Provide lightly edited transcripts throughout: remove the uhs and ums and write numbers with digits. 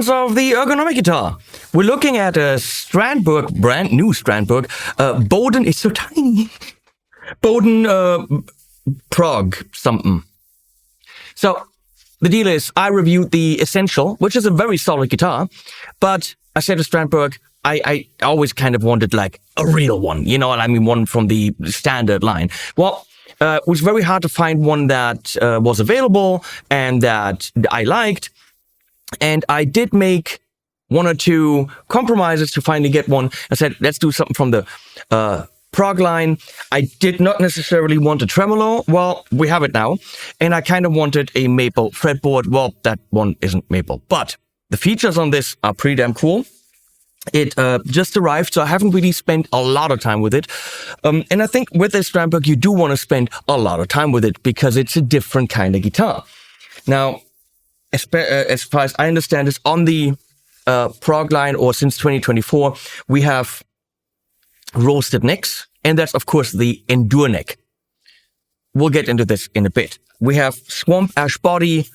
fans of the ergonomic guitar, we're looking at a Strandberg, brand new Strandberg, Boden, it's so tiny, Boden Prog something. So the deal is I reviewed the Essential, which is a very solid guitar, but I said to Strandberg, I always kind of wanted like a real one, you know what I mean, one from the standard line. Well, it was very hard to find one that was available and that I liked. And I did make one or two compromises to finally get one. I said, let's do something from the Prog line. I did not necessarily want a tremolo. Well, we have it now. And I kind of wanted a maple fretboard. Well, that one isn't maple. But the features on this are pretty damn cool. It just arrived, so I haven't really spent a lot of time with it. And I think with this Strandberg, you do want to spend a lot of time with it because it's a different kind of guitar. Now, as far as I understand, it's on the Prog line, or since 2024, we have roasted necks, and that's, of course, the Endure neck. We'll get into this in a bit. We have swamp ash body,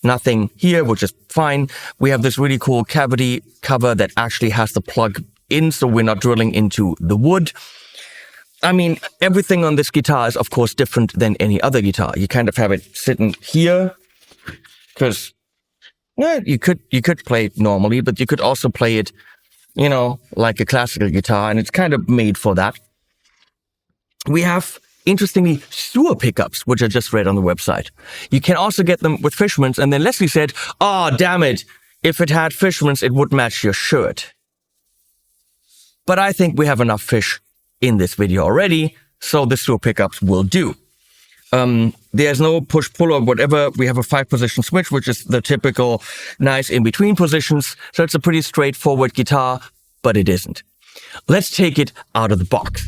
nothing here, which is fine. We have this really cool cavity cover that actually has the plug in, so we're not drilling into the wood. I mean, everything on this guitar is, of course, different than any other guitar. You kind of have it sitting here, because you could play it normally, but you could also play it, you know, like a classical guitar, and it's kind of made for that. We have, interestingly, sewer pickups, which I just read on the website. You can also get them with Fishman's, and then Leslie said, oh, damn it, if it had Fishman's, it would match your shirt. But I think we have enough fish in this video already, so the sewer pickups will do. There's no push-pull or whatever. We have a 5-position switch, which is the typical nice in-between positions. So it's a pretty straightforward guitar, but it isn't. Let's take it out of the box.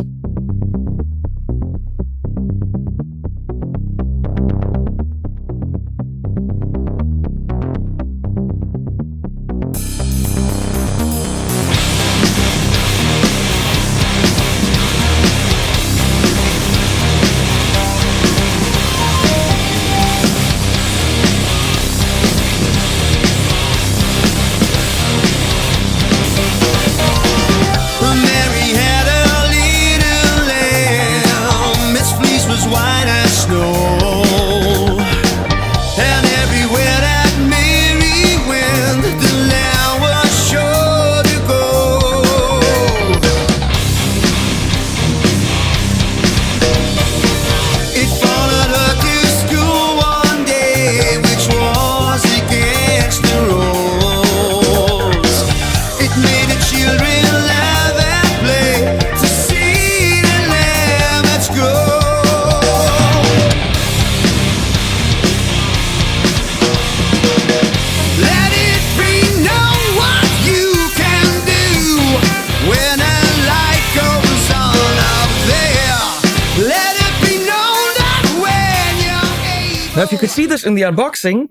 Now, if you could see this in the unboxing,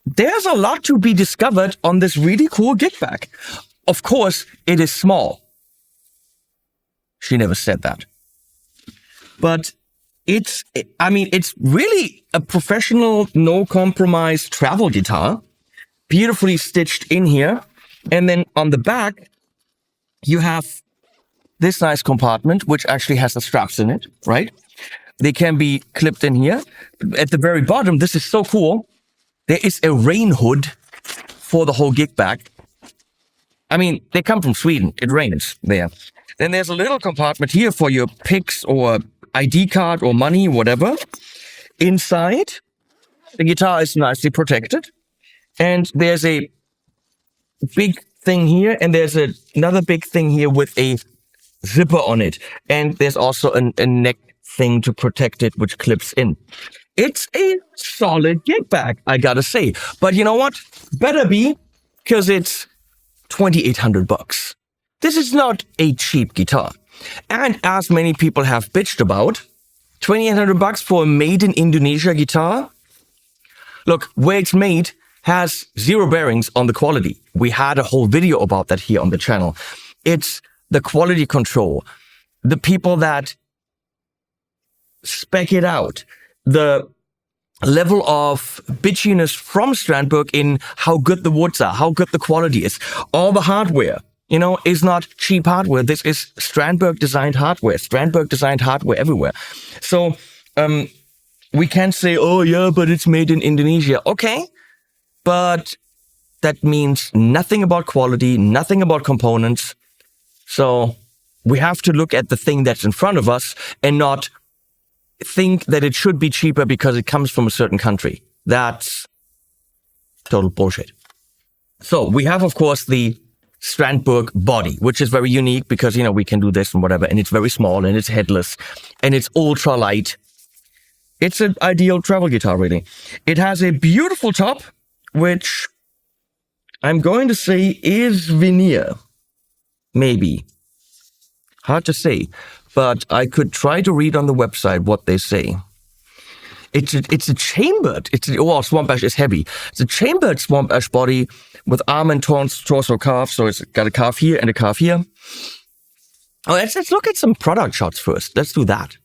there's a lot to be discovered on this really cool gig bag. Of course, it is small. She never said that. But it's really a professional, no-compromise travel guitar. Beautifully stitched in here. And then on the back, you have this nice compartment, which actually has the straps in it, right? They can be clipped in here. At the very bottom, this is so cool. There is a rain hood for the whole gig bag. I mean, they come from Sweden. It rains there. Then there's a little compartment here for your pics or ID card or money, whatever. Inside, the guitar is nicely protected. And there's a big thing here, and there's another big thing here with a zipper on it. And there's also a neck thing to protect it, which clips in. It's a solid gig bag, I gotta say. But you know what? Better be, because it's $2,800. This is not a cheap guitar. And as many people have bitched about, $2,800 for a made in Indonesia guitar? Look, where it's made has zero bearings on the quality. We had a whole video about that here on the channel. It's the quality control, the people that spec it out, the level of bitchiness from Strandberg in how good the woods are, how good the quality is. All the hardware, is not cheap hardware. This is Strandberg designed hardware. Strandberg designed hardware everywhere. So we can't say, oh yeah, but it's made in Indonesia. Okay, but that means nothing about quality, nothing about components. So we have to look at the thing that's in front of us and not think that it should be cheaper because it comes from a certain country. That's total bullshit. So we have, of course, the Strandberg body, which is very unique because, we can do this and whatever, and it's very small and it's headless and it's ultra light. It's an ideal travel guitar, really. It has a beautiful top, which I'm going to say is veneer. Maybe. Hard to say, but I could try to read on the website what they say. It's a chambered. Swamp Ash is heavy. It's a chambered Swamp Ash body with arm and torso calf. So it's got a calf here and a calf here. Oh, let's look at some product shots first. Let's do that.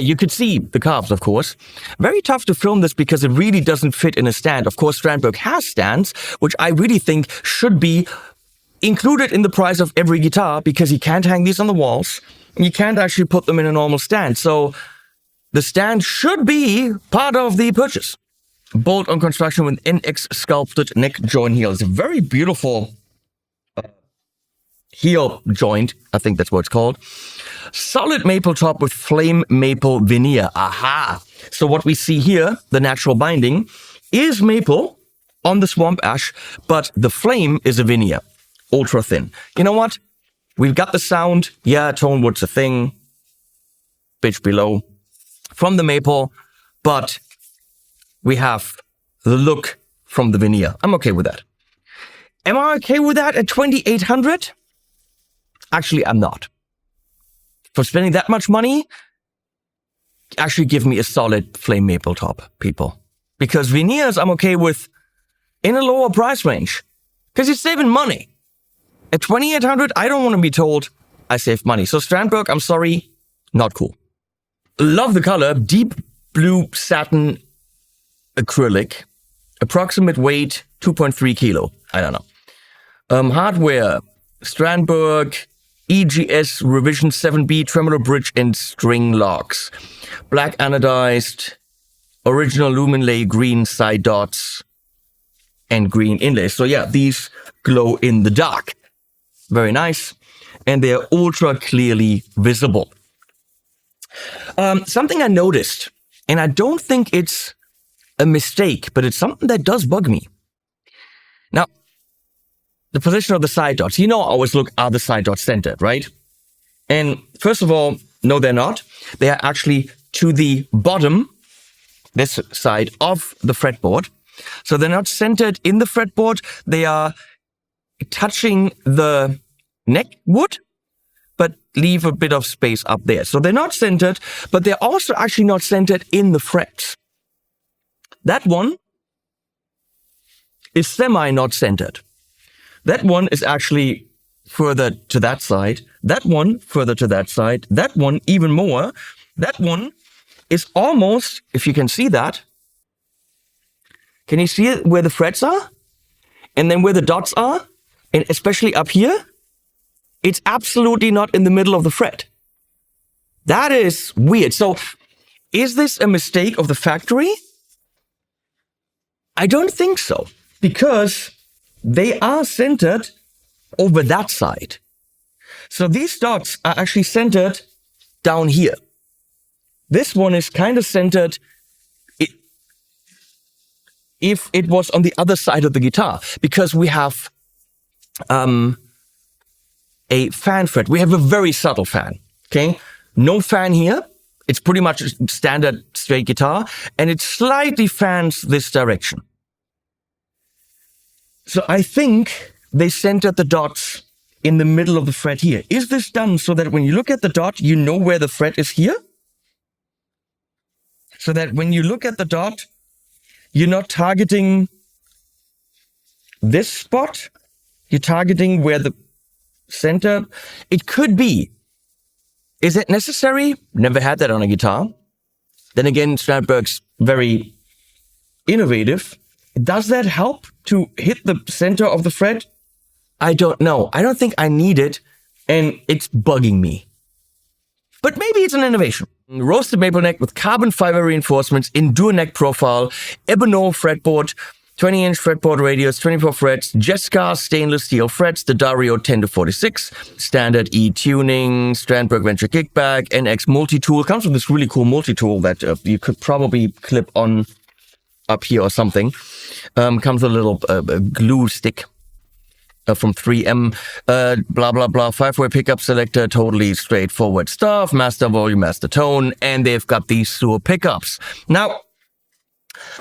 You could see the calves, of course. Very tough to film this because it really doesn't fit in a stand. Of course, Strandberg has stands, which I really think should be included in the price of every guitar because you can't hang these on the walls. And you can't actually put them in a normal stand. So the stand should be part of the purchase. Bolt-on construction with NX sculpted neck joint heel. It's a very beautiful heel joint. I think that's what it's called. Solid maple top with flame maple veneer. Aha! So what we see here, the natural binding, is maple on the Swamp Ash, but the flame is a veneer. Ultra thin. You know what? We've got the sound. Yeah, tone wood's a thing. Pitch below. From the maple, but we have the look from the veneer. I'm okay with that. Am I okay with that at 2,800? Actually, I'm not. For spending that much money, actually give me a solid flame maple top, people. Because veneers I'm okay with in a lower price range. Because you're saving money. At 2,800, I don't want to be told I saved money. So Strandberg, I'm sorry, not cool. Love the color. Deep blue satin acrylic. Approximate weight, 2.3 kilo. I don't know. Hardware, Strandberg EGS Revision 7B tremolo bridge and string locks. Black anodized, original lumen lay green side dots, and green inlays. So yeah, these glow in the dark. Very nice. And they're ultra clearly visible. Something I noticed, and I don't think it's a mistake, but it's something that does bug me. Now, the position of the side dots. I always look, are the side dots centered, right? And first of all, no, they're not. They are actually to the bottom, this side of the fretboard. So they're not centered in the fretboard. They are touching the neck wood, but leave a bit of space up there. So they're not centered, but they're also actually not centered in the frets. That one is semi-not centered. That one is actually further to that side. That one further to that side. That one even more. That one is almost, if you can see that, can you see it where the frets are? And then where the dots are? And especially up here? It's absolutely not in the middle of the fret. That is weird. So, is this a mistake of the factory? I don't think so, because they are centered over that side. So these dots are actually centered down here. This one is kind of centered if it was on the other side of the guitar, because we have a fan fret. We have a very subtle fan, okay? No fan here. It's pretty much a standard straight guitar, and it slightly fans this direction. So I think they centered the dots in the middle of the fret here. Is this done so that when you look at the dot, you know where the fret is here? So that when you look at the dot, you're not targeting this spot, you're targeting where the center, it could be. Is it necessary? Never had that on a guitar. Then again, Strandberg's very innovative. Does that help to hit the center of the fret? I don't know. I don't think I need it, and it's bugging me. But maybe it's an innovation. Roasted maple neck with carbon fiber reinforcements, Endure neck profile, ebonite fretboard, 20-inch fretboard radius, 24 frets, Jescar stainless steel frets, the Dario 10-46, standard E tuning, Strandberg Venture kickback, NX multi-tool. Comes with this really cool multi-tool that you could probably clip on up here or something. Comes with a little glue stick from 3M, blah, blah, blah, 5-way pickup selector, totally straightforward stuff, master volume, master tone, and they've got these sewer pickups. Now,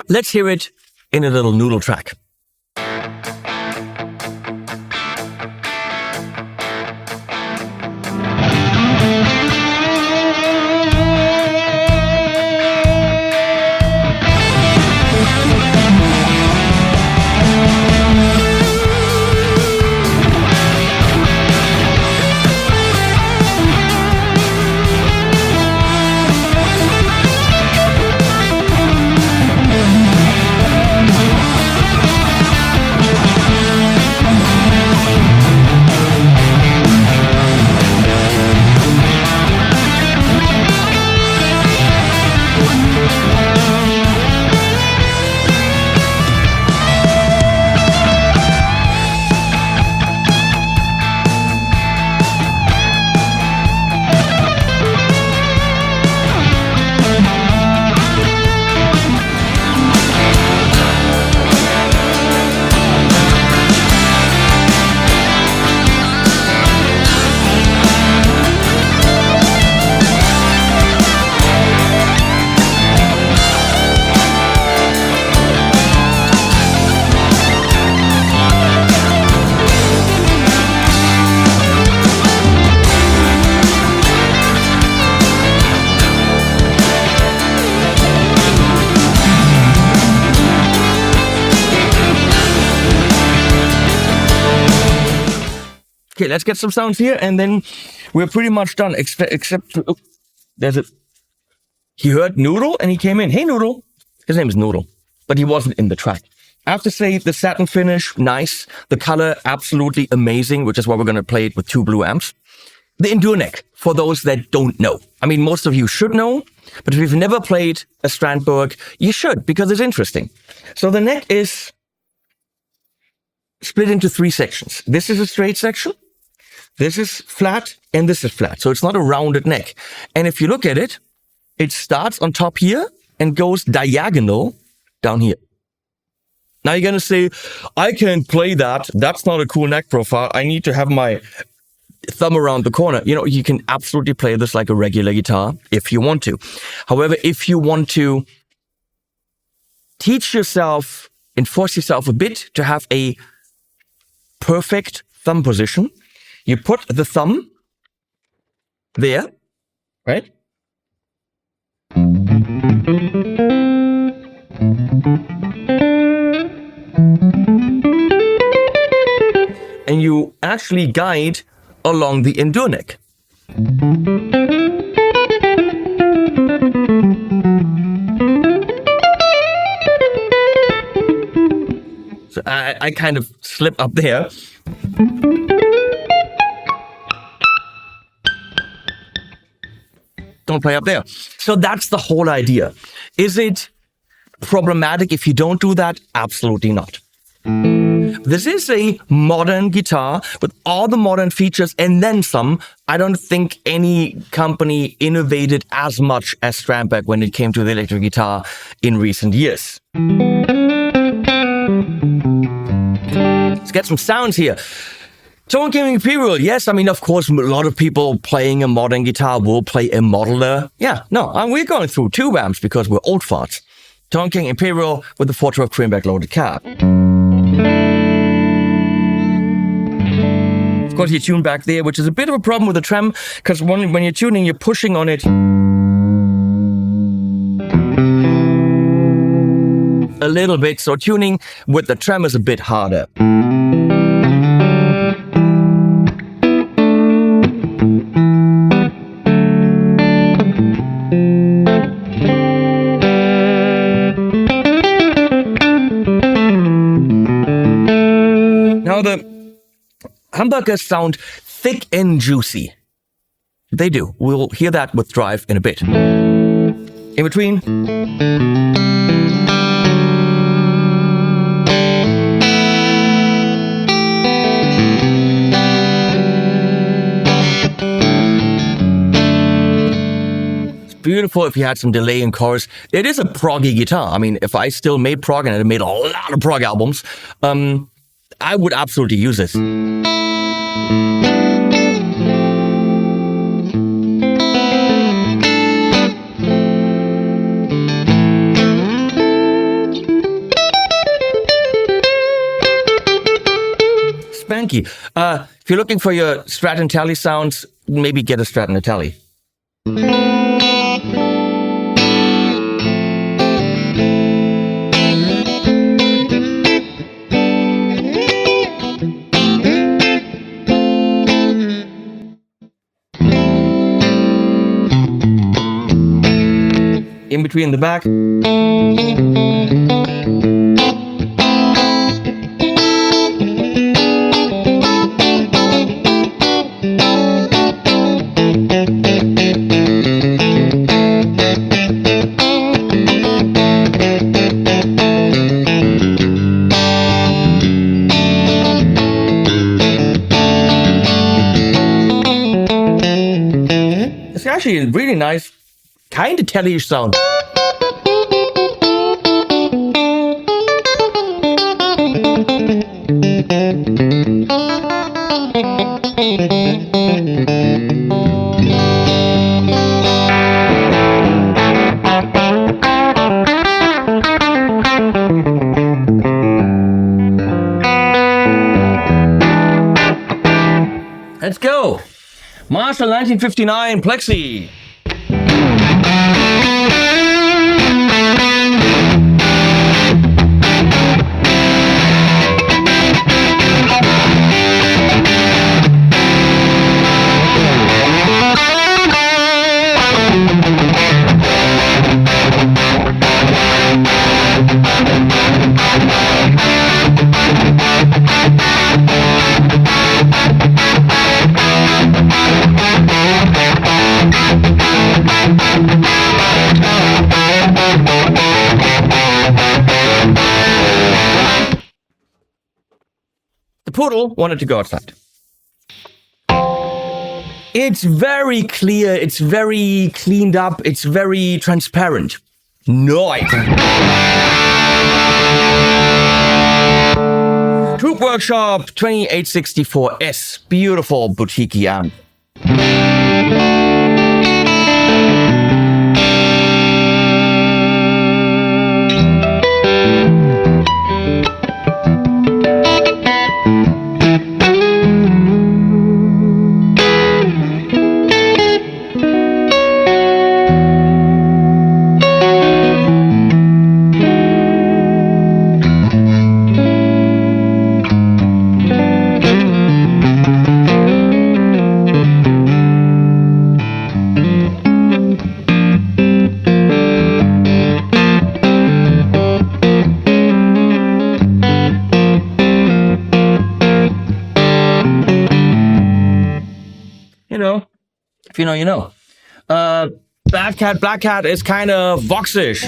let's hear it in a little Noodle Track. Okay, let's get some sounds here, and then we're pretty much done, except there's a... He heard Noodle, and he came in. Hey, Noodle. His name is Noodle, but he wasn't in the track. I have to say, the satin finish, nice. The color, absolutely amazing, which is why we're going to play it with 2 blue amps. The Endure neck, for those that don't know. I mean, most of you should know, but if you've never played a Strandberg, you should, because it's interesting. So the neck is split into 3 sections. This is a straight section. This is flat, and this is flat. So it's not a rounded neck. And if you look at it, it starts on top here and goes diagonal down here. Now you're going to say, I can't play that. That's not a cool neck profile. I need to have my thumb around the corner. You know, you can absolutely play this like a regular guitar if you want to. However, if you want to teach yourself and force yourself a bit to have a perfect thumb position, you put the thumb there, right? And you actually guide along the Endure neck. So I kind of slip up there. Don't play up there. So that's the whole idea. Is it problematic if you don't do that? Absolutely not. This is a modern guitar with all the modern features and then some. I don't think any company innovated as much as Strandberg when it came to the electric guitar in recent years. Let's get some sounds here. Tone King Imperial, yes, I mean, of course, a lot of people playing a modern guitar will play a modeler. Yeah, no, we're going through 2 amps because we're old farts. Tone King Imperial with the 412 Strandberg loaded cab. Of course, you tune back there, which is a bit of a problem with the trem, because when you're tuning, you're pushing on it a little bit, so tuning with the trem is a bit harder. Now the humbuckers sound thick and juicy. They do. We'll hear that with drive in a bit. In between. It's beautiful if you had some delay in chorus. It is a proggy guitar. I mean, if I still made prog and I made a lot of prog albums, I would absolutely use this. Spanky. If you're looking for your Strat and Tele sounds, maybe get a Strat and a Tele. In between the back. It's actually a really nice, kind of Tele-ish sound. Let's go. Marshall 1959 Plexi. The poodle wanted to go outside. It's very clear, it's very cleaned up, it's very transparent. Nice. Troop Workshop 2864S. Beautiful boutique amp. If you know, you know. Black Cat is kind of Voxish.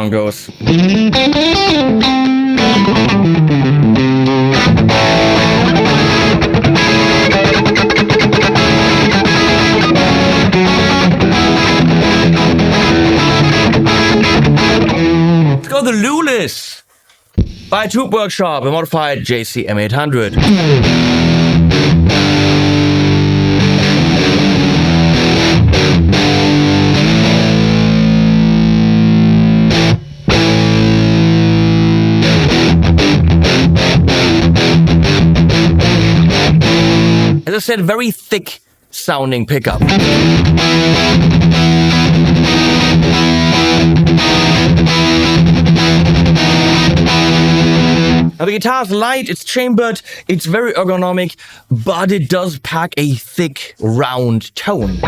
song goes. Let's go the Lulis by Tube Workshop, a modified JCM 800. As I said, very thick sounding pickup. Now the guitar's light, it's chambered, it's very ergonomic, but it does pack a thick, round tone.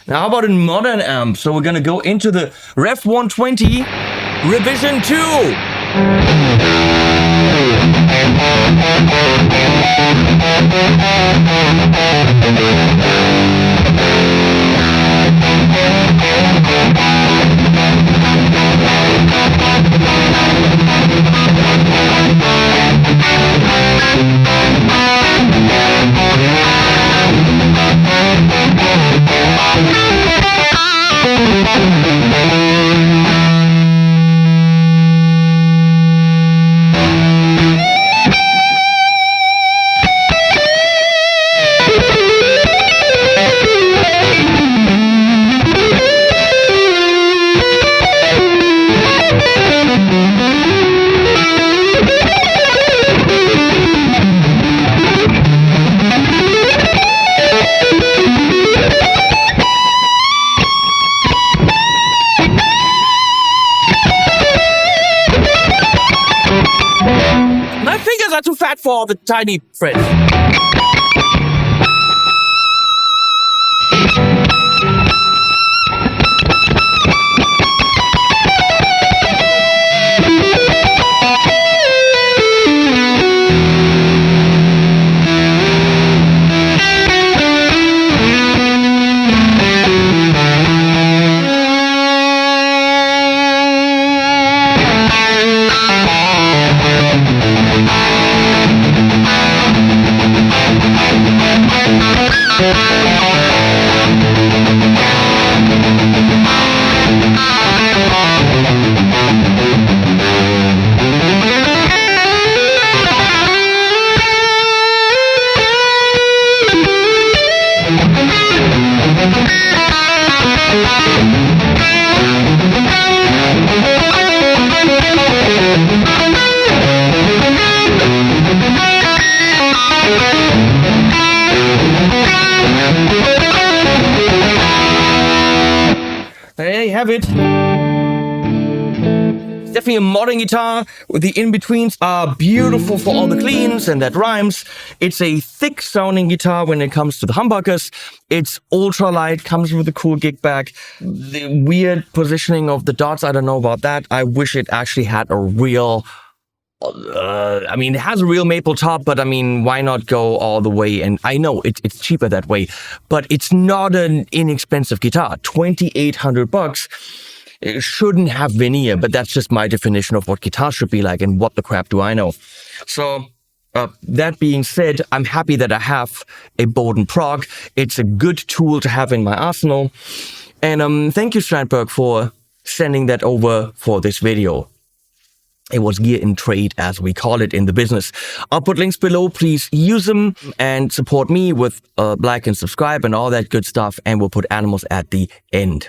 Now how about a modern amp? So we're gonna go into the Ref 120 Revision 2. My fingers are too fat for the tiny frets. There you have it. It's definitely a modern guitar. The in-betweens are beautiful for all the cleans, and that rhymes. It's a thick sounding guitar when it comes to the humbuckers. It's ultra light, comes with a cool gig bag. The weird positioning of the dots, I don't know about that. I wish it actually had a real... it has a real maple top, but why not go all the way? And I know it's cheaper that way, but it's not an inexpensive guitar. $2,800. It shouldn't have veneer, but that's just my definition of what guitar should be like, and what the crap do I know? So, that being said, I'm happy that I have a Boden Prog. It's a good tool to have in my arsenal. And thank you, Strandberg, for sending that over for this video. It was gear in trade, as we call it in the business. I'll put links below. Please use them and support me with like and subscribe and all that good stuff. And we'll put animals at the end.